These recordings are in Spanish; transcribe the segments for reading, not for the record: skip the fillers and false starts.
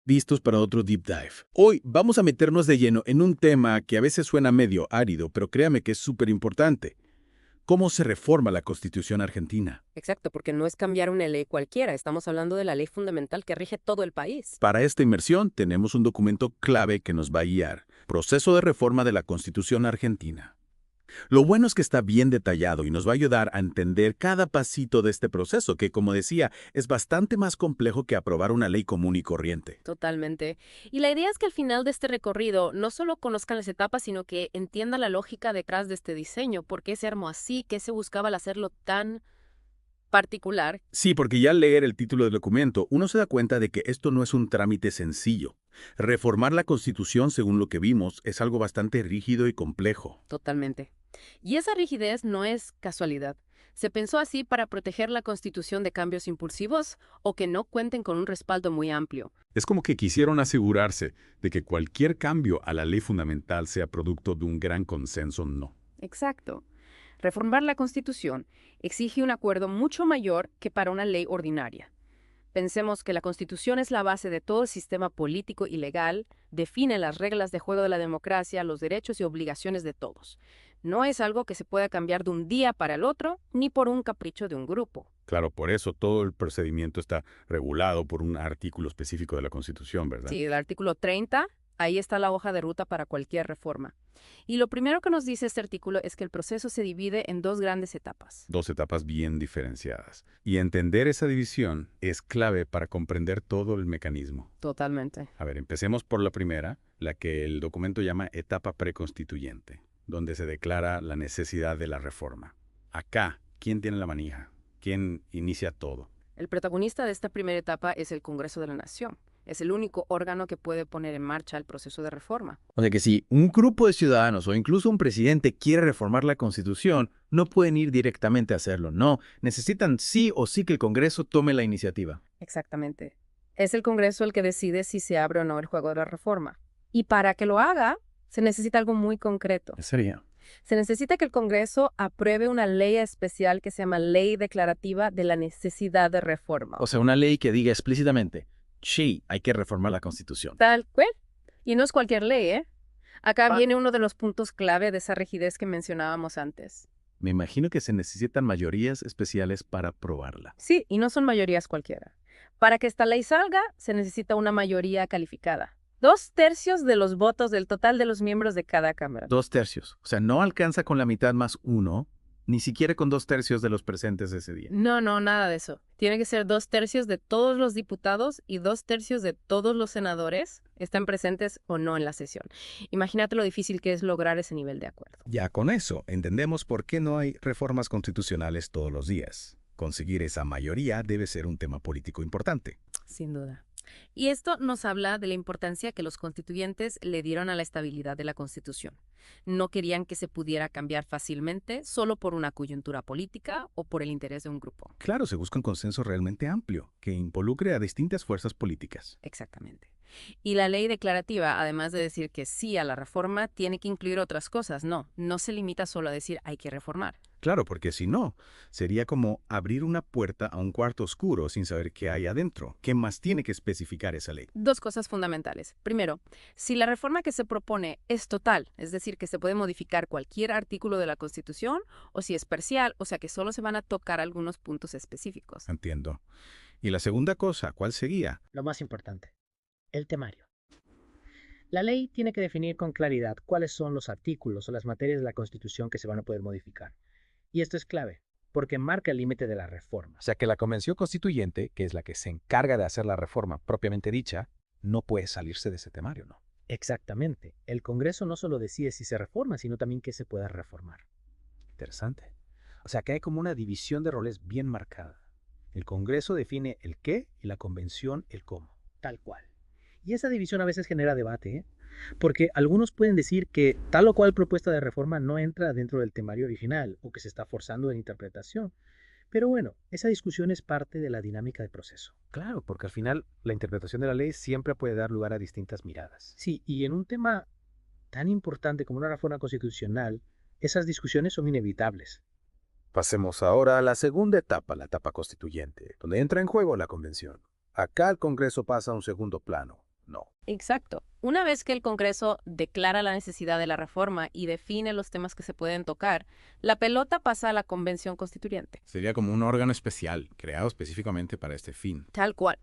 listos para otro deep dive. Hoy vamos a meternos de lleno en un tema que a veces suena medio árido, pero créame que es súper importante. ¿Cómo se reforma la Constitución argentina? Exacto, porque no es cambiar una ley cualquiera, estamos hablando de la ley fundamental que rige todo el país. Para esta inmersión tenemos un documento clave que nos va a guiar. Proceso de reforma de la Constitución argentina. Lo bueno es que está bien detallado y nos va a ayudar a entender cada pasito de este proceso, que, como decía, es bastante más complejo que aprobar una ley común y corriente. Totalmente. Y la idea es que al final de este recorrido no solo conozcan las etapas, sino que entiendan la lógica detrás de este diseño, por qué se armó así, qué se buscaba al hacerlo tan particular. Sí, porque ya al leer el título del documento, uno se da cuenta de que esto no es un trámite sencillo. Reformar la Constitución, según lo que vimos, es algo bastante rígido y complejo. Totalmente. Y esa rigidez no es casualidad. Se pensó así para proteger la Constitución de cambios impulsivos o que no cuenten con un respaldo muy amplio. Es como que quisieron asegurarse de que cualquier cambio a la ley fundamental sea producto de un gran consenso no. Exacto. Reformar la Constitución exige un acuerdo mucho mayor que para una ley ordinaria. Pensemos que la Constitución es la base de todo el sistema político y legal, define las reglas de juego de la democracia, los derechos y obligaciones de todos. No es algo que se pueda cambiar de un día para el otro, ni por un capricho de un grupo. Claro, por eso todo el procedimiento está regulado por un artículo específico de la Constitución, ¿verdad? Sí, el artículo 30, ahí está la hoja de ruta para cualquier reforma. Y lo primero que nos dice este artículo es que el proceso se divide en dos grandes etapas. Dos etapas bien diferenciadas. Y entender esa división es clave para comprender todo el mecanismo. Totalmente. A ver, empecemos por la primera, la que el documento llama etapa preconstituyente, donde se declara la necesidad de la reforma. Acá, ¿quién tiene la manija? ¿Quién inicia todo? El protagonista de esta primera etapa es el Congreso de la Nación. Es el único órgano que puede poner en marcha el proceso de reforma. O sea que si un grupo de ciudadanos o incluso un presidente quiere reformar la Constitución, no pueden ir directamente a hacerlo, no. Necesitan sí o sí que el Congreso tome la iniciativa. Exactamente. Es el Congreso el que decide si se abre o no el juego de la reforma. Y para que lo haga, se necesita algo muy concreto. ¿Qué sería? Se necesita que el Congreso apruebe una ley especial que se llama Ley Declarativa de la Necesidad de Reforma. O sea, una ley que diga explícitamente, sí, hay que reformar la Constitución. Tal cual. Y no es cualquier ley, ¿eh? Acá viene uno de los puntos clave de esa rigidez que mencionábamos antes. Me imagino que se necesitan mayorías especiales para aprobarla. Sí, y no son mayorías cualquiera. Para que esta ley salga, se necesita una mayoría calificada. 2/3 de los votos del total de los miembros de cada Cámara. 2/3. O sea, no alcanza con la mitad más uno, ni siquiera con 2/3 de los presentes ese día. No, nada de eso. Tiene que ser 2/3 de todos los diputados y 2/3 de todos los senadores estén presentes o no en la sesión. Imagínate lo difícil que es lograr ese nivel de acuerdo. Ya con eso, entendemos por qué no hay reformas constitucionales todos los días. Conseguir esa mayoría debe ser un tema político importante. Sin duda. Y esto nos habla de la importancia que los constituyentes le dieron a la estabilidad de la Constitución. No querían que se pudiera cambiar fácilmente solo por una coyuntura política o por el interés de un grupo. Claro, se busca un consenso realmente amplio, que involucre a distintas fuerzas políticas. Exactamente. Y la ley declarativa, además de decir que sí a la reforma, tiene que incluir otras cosas. No se limita solo a decir hay que reformar. Claro, porque si no, sería como abrir una puerta a un cuarto oscuro sin saber qué hay adentro. ¿Qué más tiene que especificar esa ley? Dos cosas fundamentales. Primero, si la reforma que se propone es total, es decir, que se puede modificar cualquier artículo de la Constitución, o si es parcial, o sea que solo se van a tocar algunos puntos específicos. Entiendo. Y la segunda cosa, ¿cuál seguía? Lo más importante, el temario. La ley tiene que definir con claridad cuáles son los artículos o las materias de la Constitución que se van a poder modificar. Y esto es clave, porque marca el límite de la reforma. O sea que la Convención Constituyente, que es la que se encarga de hacer la reforma propiamente dicha, no puede salirse de ese temario, ¿no? Exactamente. El Congreso no solo decide si se reforma, sino también qué se pueda reformar. Interesante. O sea que hay como una división de roles bien marcada. El Congreso define el qué y la Convención el cómo. Tal cual. Y esa división a veces genera debate, ¿eh? Porque algunos pueden decir que tal o cual propuesta de reforma no entra dentro del temario original o que se está forzando en interpretación. Pero bueno, esa discusión es parte de la dinámica del proceso. Claro, porque al final la interpretación de la ley siempre puede dar lugar a distintas miradas. Sí, y en un tema tan importante como una reforma constitucional, esas discusiones son inevitables. Pasemos ahora a la segunda etapa, la etapa constituyente, donde entra en juego la Convención. Acá el Congreso pasa a un segundo plano. No. Exacto. Una vez que el Congreso declara la necesidad de la reforma y define los temas que se pueden tocar, la pelota pasa a la Convención Constituyente. Sería como un órgano especial, creado específicamente para este fin. Tal cual.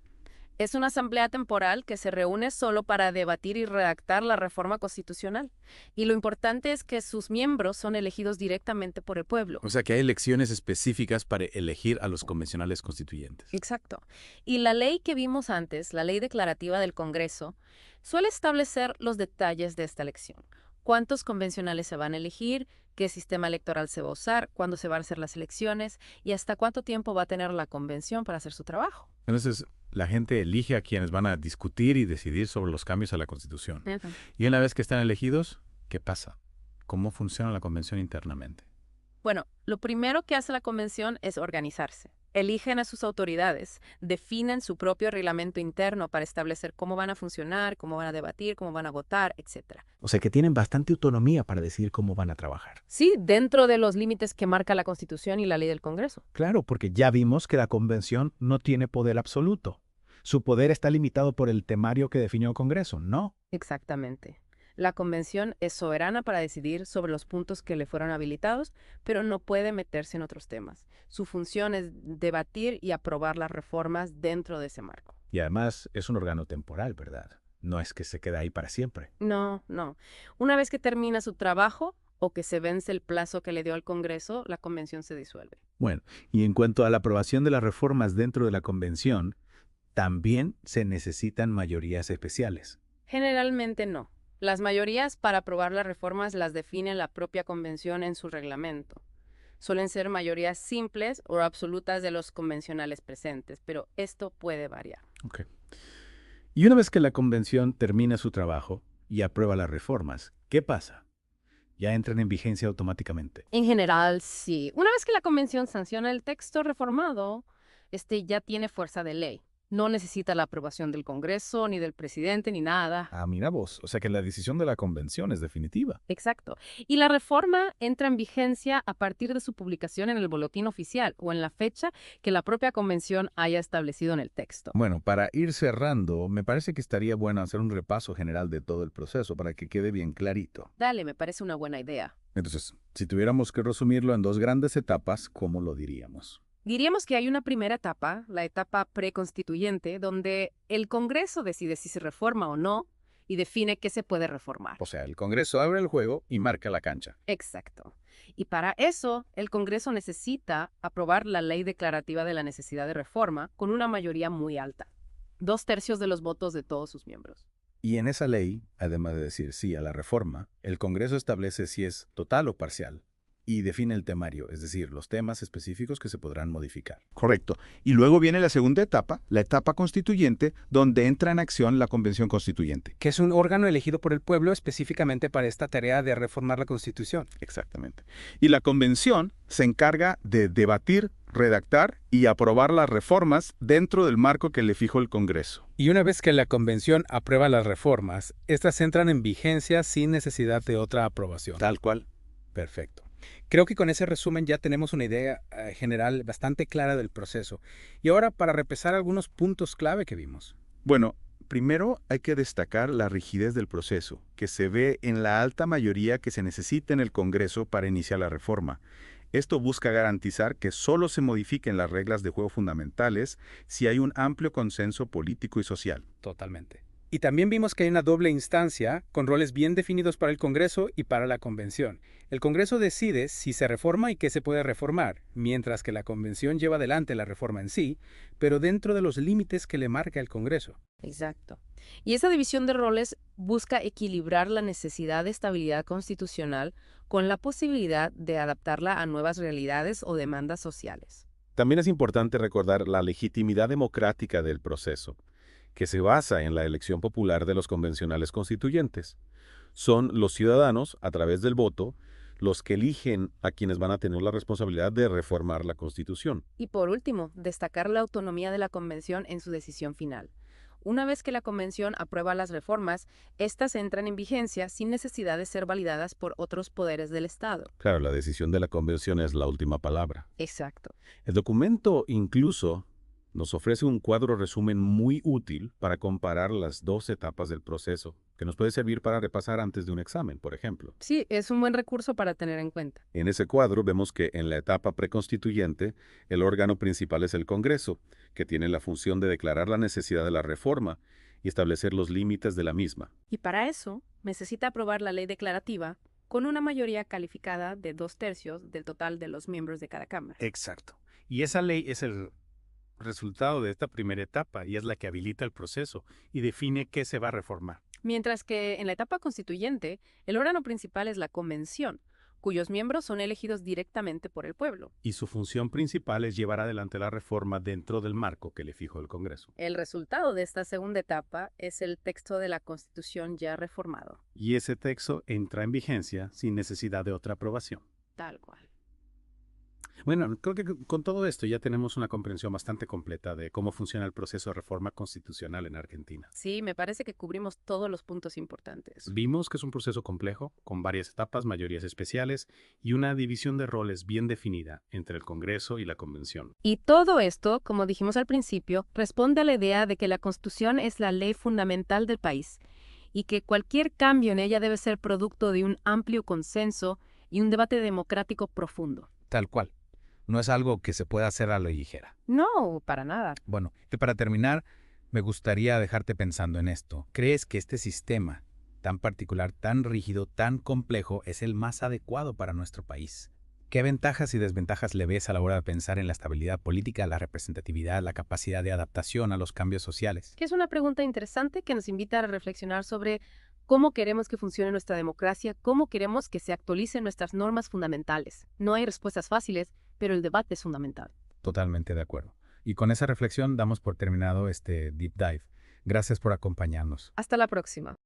Es una asamblea temporal que se reúne solo para debatir y redactar la reforma constitucional. Y lo importante es que sus miembros son elegidos directamente por el pueblo. O sea que hay elecciones específicas para elegir a los convencionales constituyentes. Exacto. Y la ley que vimos antes, la ley declarativa del Congreso, suele establecer los detalles de esta elección. Cuántos convencionales se van a elegir, qué sistema electoral se va a usar, cuándo se van a hacer las elecciones y hasta cuánto tiempo va a tener la convención para hacer su trabajo. Entonces, la gente elige a quienes van a discutir y decidir sobre los cambios a la Constitución. Y una vez que están elegidos, ¿qué pasa? ¿Cómo funciona la convención internamente? Bueno, lo primero que hace la convención es organizarse. Eligen a sus autoridades, definen su propio reglamento interno para establecer cómo van a funcionar, cómo van a debatir, cómo van a votar, etc. O sea que tienen bastante autonomía para decidir cómo van a trabajar. Sí, dentro de los límites que marca la Constitución y la ley del Congreso. Claro, porque ya vimos que la convención no tiene poder absoluto. Su poder está limitado por el temario que definió el Congreso, ¿no? Exactamente. La convención es soberana para decidir sobre los puntos que le fueron habilitados, pero no puede meterse en otros temas. Su función es debatir y aprobar las reformas dentro de ese marco. Y además es un órgano temporal, ¿verdad? No es que se quede ahí para siempre. No. Una vez que termina su trabajo o que se vence el plazo que le dio al Congreso, la convención se disuelve. Bueno, y en cuanto a la aprobación de las reformas dentro de la convención, también se necesitan mayorías especiales. Generalmente no. Las mayorías para aprobar las reformas las define la propia convención en su reglamento. Suelen ser mayorías simples o absolutas de los convencionales presentes, pero esto puede variar. Ok. Y una vez que la convención termina su trabajo y aprueba las reformas, ¿qué pasa? ¿Ya entran en vigencia automáticamente? En general, sí. Una vez que la convención sanciona el texto reformado, ya tiene fuerza de ley. No necesita la aprobación del Congreso, ni del presidente, ni nada. Ah, mira vos, o sea que la decisión de la convención es definitiva. Exacto. Y la reforma entra en vigencia a partir de su publicación en el boletín oficial o en la fecha que la propia convención haya establecido en el texto. Bueno, para ir cerrando, me parece que estaría bueno hacer un repaso general de todo el proceso para que quede bien clarito. Dale, me parece una buena idea. Entonces, si tuviéramos que resumirlo en dos grandes etapas, ¿cómo lo diríamos? Diríamos que hay una primera etapa, la etapa preconstituyente, donde el Congreso decide si se reforma o no y define qué se puede reformar. O sea, el Congreso abre el juego y marca la cancha. Exacto. Y para eso, el Congreso necesita aprobar la ley declarativa de la necesidad de reforma con una mayoría muy alta, 2/3 de los votos de todos sus miembros. Y en esa ley, además de decir sí a la reforma, el Congreso establece si es total o parcial y define el temario, es decir, los temas específicos que se podrán modificar. Correcto. Y luego viene la segunda etapa, la etapa constituyente, donde entra en acción la Convención Constituyente. Que es un órgano elegido por el pueblo específicamente para esta tarea de reformar la Constitución. Exactamente. Y la Convención se encarga de debatir, redactar y aprobar las reformas dentro del marco que le fijó el Congreso. Y una vez que la Convención aprueba las reformas, estas entran en vigencia sin necesidad de otra aprobación. Tal cual. Perfecto. Creo que con ese resumen ya tenemos una idea general bastante clara del proceso. Y ahora para repasar algunos puntos clave que vimos. Bueno, primero hay que destacar la rigidez del proceso, que se ve en la alta mayoría que se necesita en el Congreso para iniciar la reforma. Esto busca garantizar que solo se modifiquen las reglas de juego fundamentales si hay un amplio consenso político y social. Totalmente. Y también vimos que hay una doble instancia con roles bien definidos para el Congreso y para la Convención. El Congreso decide si se reforma y qué se puede reformar, mientras que la Convención lleva adelante la reforma en sí, pero dentro de los límites que le marca el Congreso. Exacto. Y esa división de roles busca equilibrar la necesidad de estabilidad constitucional con la posibilidad de adaptarla a nuevas realidades o demandas sociales. También es importante recordar la legitimidad democrática del proceso, que se basa en la elección popular de los convencionales constituyentes. Son los ciudadanos, a través del voto, los que eligen a quienes van a tener la responsabilidad de reformar la Constitución. Y por último, destacar la autonomía de la Convención en su decisión final. Una vez que la Convención aprueba las reformas, éstas entran en vigencia sin necesidad de ser validadas por otros poderes del Estado. Claro, la decisión de la Convención es la última palabra. Exacto. El documento incluso Nos ofrece un cuadro resumen muy útil para comparar las dos etapas del proceso, que nos puede servir para repasar antes de un examen, por ejemplo. Sí, es un buen recurso para tener en cuenta. En ese cuadro vemos que en la etapa preconstituyente, el órgano principal es el Congreso, que tiene la función de declarar la necesidad de la reforma y establecer los límites de la misma. Y para eso, necesita aprobar la ley declarativa con una mayoría calificada de 2/3 del total de los miembros de cada Cámara. Exacto. Y esa ley es el resultado de esta primera etapa y es la que habilita el proceso y define qué se va a reformar. Mientras que en la etapa constituyente, el órgano principal es la Convención, cuyos miembros son elegidos directamente por el pueblo. Y su función principal es llevar adelante la reforma dentro del marco que le fijó el Congreso. El resultado de esta segunda etapa es el texto de la Constitución ya reformado. Y ese texto entra en vigencia sin necesidad de otra aprobación. Tal cual. Bueno, creo que con todo esto ya tenemos una comprensión bastante completa de cómo funciona el proceso de reforma constitucional en Argentina. Sí, me parece que cubrimos todos los puntos importantes. Vimos que es un proceso complejo, con varias etapas, mayorías especiales y una división de roles bien definida entre el Congreso y la Convención. Y todo esto, como dijimos al principio, responde a la idea de que la Constitución es la ley fundamental del país y que cualquier cambio en ella debe ser producto de un amplio consenso y un debate democrático profundo. Tal cual. No es algo que se pueda hacer a la ligera. No, para nada. Bueno, y para terminar, me gustaría dejarte pensando en esto. ¿Crees que este sistema tan particular, tan rígido, tan complejo, es el más adecuado para nuestro país? ¿Qué ventajas y desventajas le ves a la hora de pensar en la estabilidad política, la representatividad, la capacidad de adaptación a los cambios sociales? Que es una pregunta interesante que nos invita a reflexionar sobre cómo queremos que funcione nuestra democracia, cómo queremos que se actualicen nuestras normas fundamentales. No hay respuestas fáciles, pero el debate es fundamental. Totalmente de acuerdo. Y con esa reflexión damos por terminado este Deep Dive. Gracias por acompañarnos. Hasta la próxima.